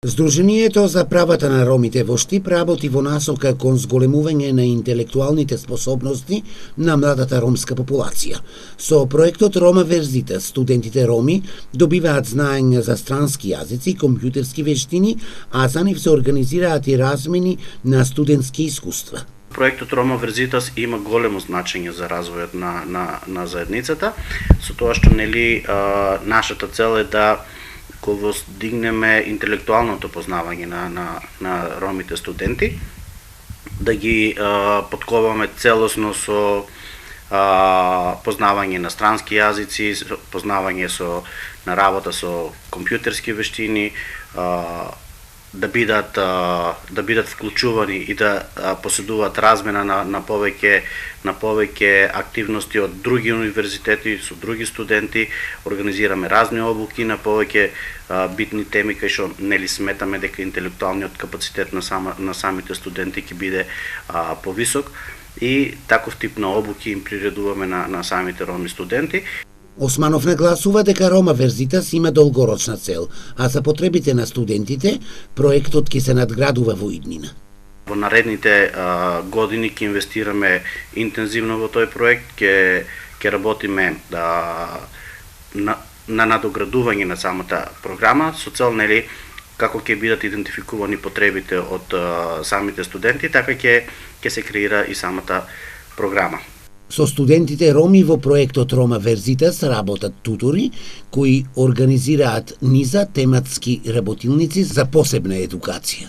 Сдруженијето за правата на ромите во Штип работи во насока кон зголемување на интелектуалните способности на младата ромска популација. Со проектот Рома Верзита, студентите роми добиваат знаења за странски јазици и компјутерски вештини, а за нив се организираат и размени на студентски искуства. Проектот Рома Верзитас има големо значење за развојот на заедницата, со тоа што нашата цел е да го воздигнеме интелектуалното познавање на ромите студенти, да ги подковаме целосно со познавање на странски јазици, познавање на работа со компјутерски вештини, да бидат вклучувани и да поседуваат размена на повеќе активности од други универзитети со други студенти, организираме разни обуки на повеќе битни теми кај што сметаме дека интелектуалниот капацитет на самите студенти ќе биде повисок и таков тип на обуки им приредуваме на самите роми студенти. Османов нагласува дека Рома Верзитас има долгорочна цел, а за потребите на студентите, проектот ќе се надградува во иднина. Во наредните години ќе инвестираме интензивно во тој проект, ќе работиме на надоградување на самата програма, со цел како ќе бидат идентификувани потребите од самите студенти, така ќе се креира и самата програма. Со студентите роми во проектот Рома Верзитас работат тутори кои организираат низа тематски работилници за посебна едукација.